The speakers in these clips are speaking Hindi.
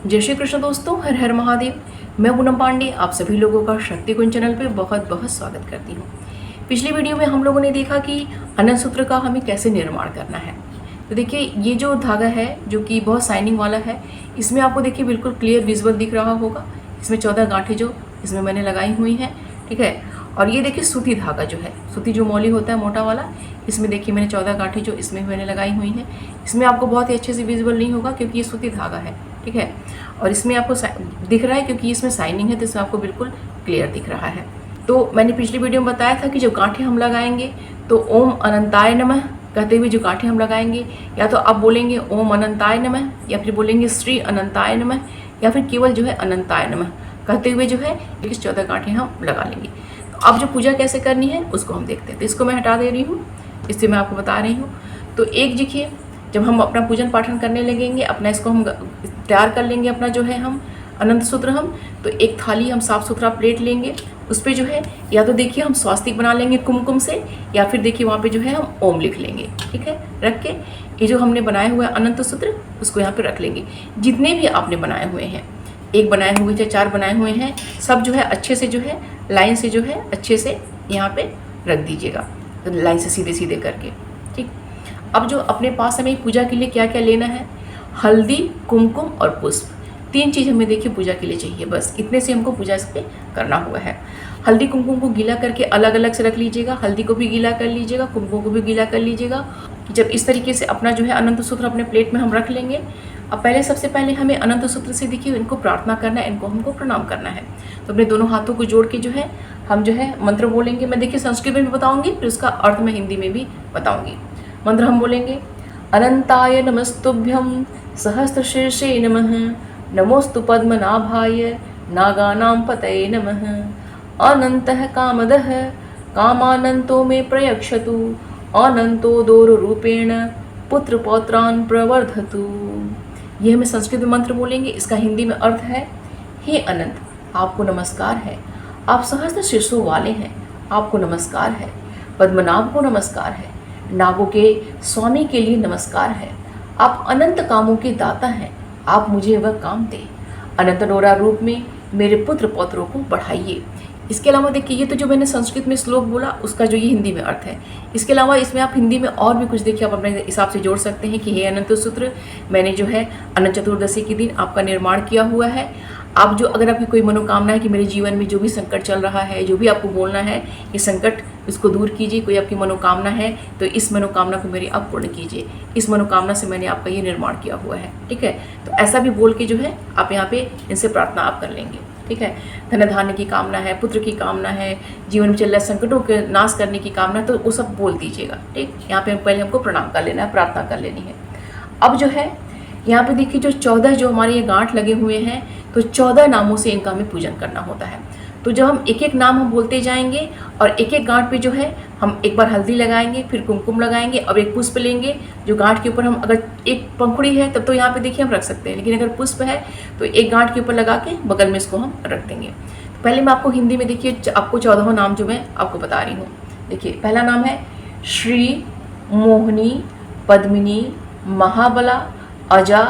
जय श्री कृष्ण दोस्तों, हर हर महादेव। मैं पूनम पांडे आप सभी लोगों का शक्ति कुंज चैनल पे बहुत बहुत स्वागत करती हूँ। पिछली वीडियो में हम लोगों ने देखा कि अनंत सूत्र का हमें कैसे निर्माण करना है। तो देखिए, ये जो धागा है जो कि बहुत शाइनिंग वाला है, इसमें आपको देखिए बिल्कुल क्लियर विजुअल दिख रहा होगा। इसमें 14 गांठें जो इसमें मैंने लगाई हुई हैं, ठीक है। और ये देखिए सूती धागा जो है, सूती जो मौली होता है मोटा वाला, इसमें देखिए मैंने 14 गांठें जो इसमें मैंने लगाई हुई हैं। इसमें आपको बहुत ही अच्छे से विजुअल नहीं होगा क्योंकि ये सूती धागा है, ठीक है। और इसमें आपको दिख रहा है क्योंकि इसमें शाइनिंग है, तो इसमें आपको बिल्कुल क्लियर दिख रहा है। तो मैंने पिछली वीडियो में बताया था कि जब गांठें हम लगाएंगे तो ओम अनंताय नमः कहते हुए जो गांठें हम लगाएंगे, या तो आप बोलेंगे ओम अनंताय नमः, या फिर बोलेंगे श्री अनंताय नमः, या फिर केवल जो है अनंताय नमः कहते हुए जो है 14 गांठें हम लगा लेंगे। तो अब जो पूजा कैसे करनी है उसको हम देखते हैं। तो इसको मैं हटा दे रही हूँ, इससे मैं आपको बता रही हूँ। तो एक देखिए, जब हम अपना पूजन पाठन करने लगेंगे, अपना इसको हम तैयार कर लेंगे, अपना जो है हम अनंत सूत्र हम, तो एक थाली हम साफ़ सुथरा प्लेट लेंगे। उस पर जो है या तो देखिए हम स्वास्तिक बना लेंगे कुमकुम से, या फिर देखिए वहाँ पे जो है हम ओम लिख लेंगे, ठीक है। रख के ये जो हमने बनाया हुआ है अनंत सूत्र, उसको यहाँ पे रख लेंगे। जितने भी आपने बनाए हुए हैं, एक बनाए हुए थे, 4 बनाए हुए हैं, सब जो है अच्छे से जो है लाइन से जो है अच्छे से यहाँ पे रख दीजिएगा, तो लाइन से सीधे सीधे करके, ठीक। अब जो अपने पास हमें पूजा के लिए क्या क्या लेना है, हल्दी, कुमकुम और पुष्प, 3 चीज़ हमें देखिए पूजा के लिए चाहिए। बस इतने से हमको पूजा इस पर करना हुआ है। हल्दी कुमकुम को गीला करके अलग अलग से रख लीजिएगा, हल्दी को भी गीला कर लीजिएगा, कुमकुम को भी गीला कर लीजिएगा। जब इस तरीके से अपना जो है अनंत सूत्र अपने प्लेट में हम रख लेंगे, अब पहले सबसे पहले हमें अनंत सूत्र से देखिए इनको प्रार्थना करना है, इनको हमको प्रणाम करना है। तो अपने दोनों हाथों को जोड़ के जो है हम जो है मंत्र बोलेंगे। मैं देखिए संस्कृत में भी बताऊंगी, फिर उसका अर्थ मैं हिंदी में भी बताऊंगी। मंत्र हम बोलेंगे, अनंताय नमस्तुभ्यं सहस्रशीर्षे नमः, नमोस्तु पद्मनाभाय नागानां पतये नमः, अनन्तः कामदः कामानन्तो मे प्रयक्षतु, अनंतो दोरूपेण पुत्र पौत्रान प्रवर्धतु। ये हमें संस्कृत में मंत्र बोलेंगे। इसका हिंदी में अर्थ है, हे अनंत, आपको नमस्कार है, आप सहस्त्र शीर्षों वाले हैं, आपको नमस्कार है। पद्मनाभ को नमस्कार है, नागों के स्वामी के लिए नमस्कार है। आप अनंत कामों के दाता हैं, आप मुझे वह काम दें। अनंत डोरा रूप में मेरे पुत्र पौत्रों को बढ़ाइए। इसके अलावा देखिए, ये तो जो मैंने संस्कृत में श्लोक बोला उसका जो ये हिंदी में अर्थ है। इसके अलावा इसमें आप हिंदी में और भी कुछ देखिए आप अपने हिसाब से जोड़ सकते हैं कि हे अनंत सूत्र, मैंने जो है अनंत चतुर्दशी के दिन आपका निर्माण किया हुआ है। आप जो अगर आपकी कोई मनोकामना है कि मेरे जीवन में जो भी संकट चल रहा है, जो भी आपको बोलना है, ये संकट इसको दूर कीजिए। कोई आपकी मनोकामना है तो इस मनोकामना को मेरी आप पूर्ण कीजिए। इस मनोकामना से मैंने आपका ये निर्माण किया हुआ है, ठीक है। तो ऐसा भी बोल के जो है आप यहाँ पे इनसे प्रार्थना आप कर लेंगे, ठीक है। धन धान्य की कामना है, पुत्र की कामना है, जीवन में चल रहे संकटों के नाश करने की कामना, तो वो सब बोल दीजिएगा, ठीक। यहाँ पे पहले हमको प्रणाम कर लेना है, प्रार्थना कर लेनी है। अब जो है यहाँ पे देखिए जो 14 जो हमारे ये गांठ लगे हुए हैं, तो 14 नामों से इनका हमें पूजन करना होता है। तो जब हम एक एक नाम हम बोलते जाएंगे और एक एक गांठ पे जो है हम एक बार हल्दी लगाएंगे, फिर कुमकुम लगाएंगे और एक पुष्प लेंगे। जो गांठ के ऊपर हम अगर एक पंखुड़ी है तब तो यहाँ पे देखिए हम रख सकते हैं, लेकिन अगर पुष्प है तो एक गांठ के ऊपर लगा के बगल में इसको हम रख देंगे। तो पहले मैं आपको हिंदी में देखिए आपको 14 नाम जो मैं आपको बता रही हूँ। देखिए, पहला नाम है श्री, मोहिनी, पद्मिनी, महाबला, अजा,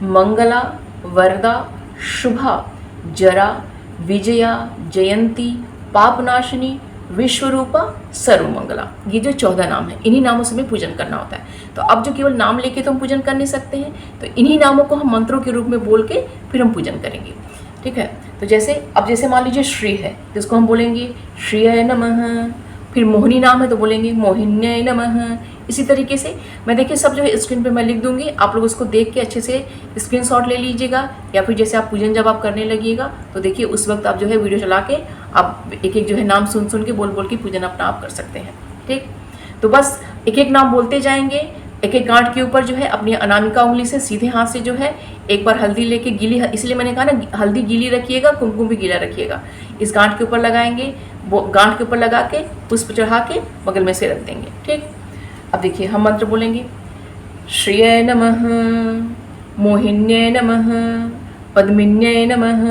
मंगला, वरदा, शुभा, जरा, विजया, जयंती, पापनाशिनी, विश्वरूपा, सर्वमंगला। ये जो 14 नाम है, इन्हीं नामों से हमें पूजन करना होता है। तो अब जो केवल नाम लेके तो हम पूजन कर नहीं सकते हैं, तो इन्हीं नामों को हम मंत्रों के रूप में बोल के फिर हम पूजन करेंगे, ठीक है। तो जैसे मान लीजिए श्री है तो इसको हम बोलेंगे श्रीय नमः। फिर मोहिनी नाम है तो बोलेंगे मोहिन्याय नमः। इसी तरीके से मैं देखिए सब जो है स्क्रीन पे मैं लिख दूंगी, आप लोग उसको देख के अच्छे से स्क्रीनशॉट ले लीजिएगा, या फिर जैसे आप पूजन जब आप करने लगिएगा तो देखिए उस वक्त आप जो है वीडियो चला के आप एक एक जो है नाम सुन सुन के बोल बोल के पूजन अपना आप कर सकते हैं, ठीक। तो बस एक एक नाम बोलते जाएंगे, एक एक गांठ के ऊपर जो है अपनी अनामिका उंगली से सीधे हाथ से जो है एक बार हल्दी लेके गीली, इसलिए मैंने कहा ना हल्दी गीली रखिएगा, कुमकुम भी गीला रखिएगा। इस गांठ के ऊपर लगाएंगे, वो गांठ के ऊपर लगा के पुष्प चढ़ा के बगल में से रख देंगे, ठीक। अब देखिए हम मंत्र बोलेंगे, श्रिय नमः, मोहिन्ये नमः, पद्मिन्ये नमः,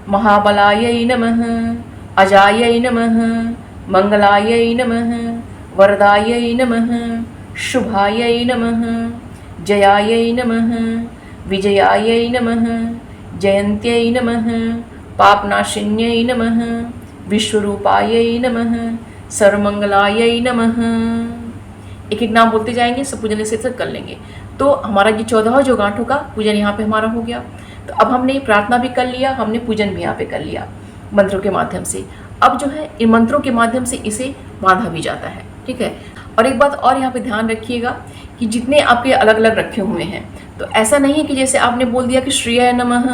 महाबलायै नमः, अजायै नमः, मंगलायै नमः, वरदायै नमः, शुभायै नमः, जयायै नमः, विजयायै नमः, जयन्त्यै नमः, पापनाशिन्यै नमः, विश्वरूपायै नमः, सर्वमंगलायै नमः। एक एक नाम बोलते जाएंगे, सब पूजन ऐसे कर लेंगे। तो हमारा ये 14 जो गांठों का पूजन यहाँ पे हमारा हो गया। तो अब हमने प्रार्थना भी कर लिया, हमने पूजन भी यहाँ पे कर लिया मंत्रों के माध्यम से। अब जो है इन मंत्रों के माध्यम से इसे बांधा भी जाता है, ठीक है। और एक बात और यहाँ पे ध्यान रखिएगा कि जितने आपके अलग अलग रखे हुए हैं, तो ऐसा नहीं है कि जैसे आपने बोल दिया कि श्रीय नमः,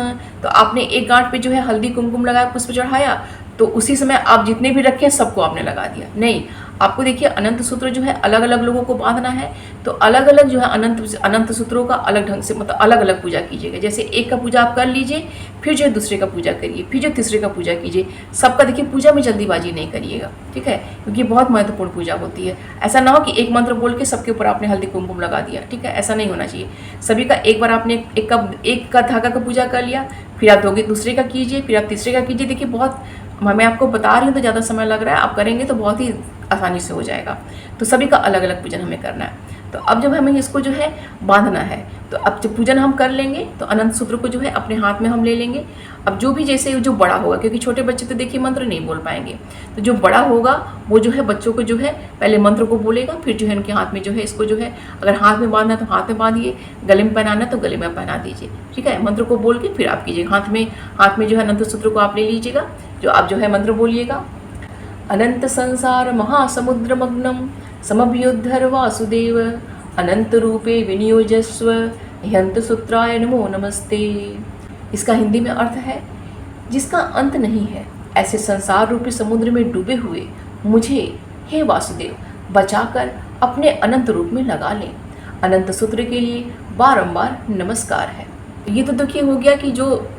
तो आपने एक गांठ पे जो है हल्दी कुमकुम लगाया, पुष्प चढ़ाया, तो उसी समय आप जितने भी रखे सबको आपने लगा दिया। नहीं, आपको देखिए अनंत सूत्र जो है अलग अलग लोगों को बांधना है, तो अलग अलग जो है अनंत सूत्रों का अलग ढंग से मतलब अलग अलग पूजा कीजिएगा। जैसे एक का पूजा आप कर लीजिए, फिर जो है दूसरे का पूजा करिए, फिर जो तीसरे का पूजा कीजिए। सबका देखिए पूजा में जल्दीबाजी नहीं करिएगा, ठीक है, क्योंकि बहुत महत्वपूर्ण पूजा होती है। ऐसा ना हो कि एक मंत्र बोल के सबके ऊपर आपने हल्दी कुमकुम लगा दिया, ठीक है, ऐसा नहीं होना चाहिए। सभी का एक बार आपने एक का धागा का पूजा कर लिया, फिर आप दूसरे का कीजिए, फिर आप तीसरे का कीजिए। देखिए बहुत मैं आपको बता रही हूँ तो ज़्यादा समय लग रहा है, आप करेंगे तो बहुत ही आसानी से हो जाएगा। तो सभी का अलग अलग पूजन हमें करना है। तो अब जब हमें इसको जो है बांधना है, तो अब जब पूजन हम कर लेंगे तो अनंत सूत्र को जो है अपने हाथ में हम ले लेंगे। अब जो भी जैसे जो बड़ा होगा, क्योंकि छोटे बच्चे तो देखिए मंत्र नहीं बोल पाएंगे, तो जो बड़ा होगा वो जो है बच्चों को जो है पहले मंत्र को बोलेगा, फिर जो है उनके हाथ में जो है इसको जो है अगर हाथ में बांधना है तो हाथ में बांधिए, गले में पहनाना है तो गले में पहना दीजिए, ठीक है। मंत्र को बोल के फिर आप कीजिए, हाथ में जो है अनंत सूत्र को आप ले लीजिएगा। जो आप जो है मंत्र बोलिएगा, अनंत संसार महासमुद्रमग्नं समभ्युद्धर वासुदेव, अनंत रूपे विनियोजस्व ह्यंत सूत्राय नमो नमस्ते। इसका हिंदी में अर्थ है, जिसका अंत नहीं है, ऐसे संसार रूपी समुद्र में डूबे हुए मुझे हे वासुदेव बचाकर अपने अनंत रूप में लगा लें। अनंत सूत्र के लिए बारंबार नमस्कार है। ये तो देखिए हो गया कि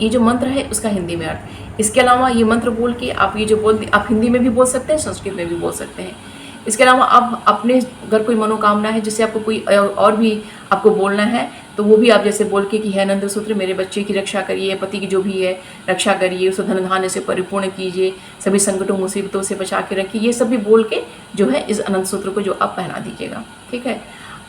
ये जो मंत्र है उसका हिंदी में अर्थ। इसके अलावा ये मंत्र बोल के आप ये जो आप हिंदी में भी बोल सकते हैं, संस्कृत में भी बोल सकते हैं। इसके अलावा आप अपने अगर कोई मनोकामना है, जिससे आपको कोई और भी आपको बोलना है, तो वो भी आप जैसे बोल के कि है अनंत सूत्र मेरे बच्चे की रक्षा करिए, पति की जो भी है रक्षा करिए, उसको धन धान्य से परिपूर्ण कीजिए, सभी संकटों मुसीबतों से बचा के रखिए, ये सब भी बोल के जो है इस अनंत सूत्र को जो आप पहना दीजिएगा, ठीक है।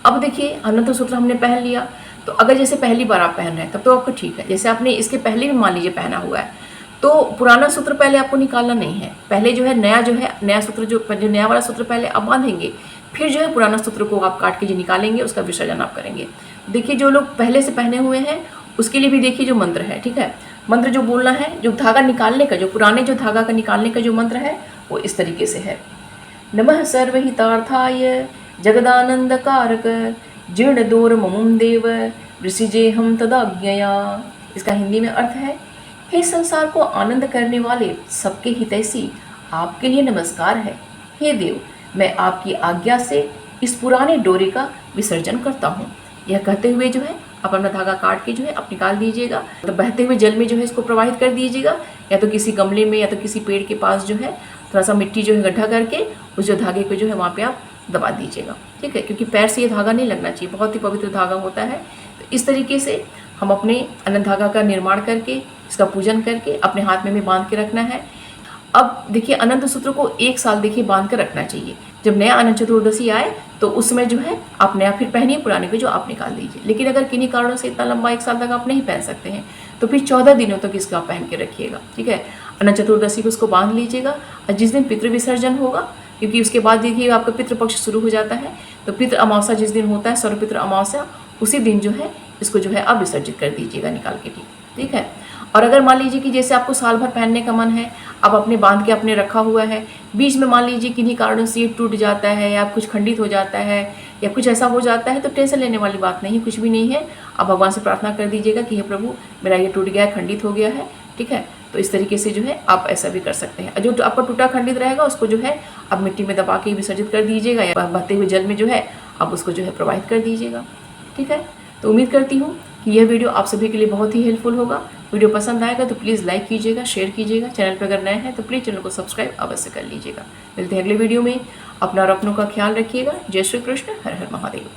अब देखिए अनंत सूत्र हमने पहन लिया, तो अगर जैसे पहली बार आप पहन रहे हैं तब तो आपको ठीक है। जैसे आपने इसके पहले भी मान लीजिए पहना हुआ है, तो पुराना सूत्र पहले आपको निकालना नहीं है। पहले जो है नया सूत्र जो नया वाला सूत्र पहले आप बांधेंगे, फिर जो है पुराना सूत्र को आप काट के जो निकालेंगे उसका विसर्जन आप करेंगे। देखिए जो लोग पहले से पहने हुए हैं उसके लिए भी देखिए जो मंत्र है, ठीक है, मंत्र जो बोलना है, जो धागा निकालने का, जो पुराने जो धागा का निकालने का जो मंत्र है वो इस तरीके से है, नमः सर्वहितार्थाय जगदानंद कारक जीर्ण दोर ममुम देव ऋषिजे हम तदाज्ञया। इसका हिंदी में अर्थ है, हे संसार को आनंद करने वाले सबके हितैषी, आपके लिए नमस्कार है। हे देव, मैं आपकी आज्ञा से इस पुराने डोरे का विसर्जन करता हूँ। यह कहते हुए जो है आप अपना धागा काट के जो है आप निकाल दीजिएगा, तो बहते हुए जल में जो है इसको प्रवाहित कर दीजिएगा, या तो किसी गमले में या तो किसी पेड़ के पास जो है थोड़ा सा मिट्टी जो है गड्ढा करके उस जो धागे को जो है वहाँ पे आप दबा दीजिएगा, ठीक है, क्योंकि पैर से ये धागा नहीं लगना चाहिए, बहुत ही पवित्र धागा होता है। तो इस तरीके से हम अपने अनंत धागा का निर्माण करके इसका पूजन करके अपने हाथ में भी बांध के रखना है। अब देखिए अनंत सूत्र को 1 साल देखिए बांध कर रखना चाहिए। जब नया अनंत चतुर्दशी आए तो उसमें जो है आप नया फिर पहनिए, पुराने को जो आप निकाल दीजिए। लेकिन अगर किन्हीं कारणों से इतना लंबा 1 साल तक आप नहीं पहन सकते हैं तो फिर 14 दिनों तक इसको आप पहन के रखिएगा, ठीक है। अनंत चतुर्दशी को उसको बांध लीजिएगा, और जिस दिन पितृ विसर्जन होगा, क्योंकि उसके बाद देखिए आपका पितृपक्ष शुरू हो जाता है, तो पितृ अमावस्या जिस दिन होता है, सर्वपितृ अमावस्या, उसी दिन जो है इसको जो है आप विसर्जित कर दीजिएगा निकाल के, ठीक है। और अगर मान लीजिए कि जैसे आपको साल भर पहनने का मन है, आप अपने बांध के अपने रखा हुआ है, बीच में मान लीजिए किन्हीं कारणों से ये टूट जाता है या कुछ खंडित हो जाता है या कुछ ऐसा हो जाता है, तो टेंशन लेने वाली बात नहीं, कुछ भी नहीं है। आप भगवान से प्रार्थना कर दीजिएगा कि हे प्रभु मेरा ये टूट गया है, खंडित हो गया है, ठीक है। तो इस तरीके से जो है आप ऐसा भी कर सकते हैं। जो आपका टूटा खंडित रहेगा उसको जो है आप मिट्टी में दबा के विसर्जित कर दीजिएगा, या बहते हुए जल में जो है आप उसको जो है प्रवाहित कर दीजिएगा, ठीक है। तो उम्मीद करती हूँ कि यह वीडियो आप सभी के लिए बहुत ही हेल्पफुल होगा। वीडियो पसंद आएगा तो प्लीज़ लाइक कीजिएगा, शेयर कीजिएगा। चैनल पर अगर नए हैं तो प्लीज़ चैनल को सब्सक्राइब अवश्य कर लीजिएगा। मिलते हैं अगले वीडियो में। अपना और अपनों का ख्याल रखिएगा। जय श्री कृष्ण, हर हर महादेव।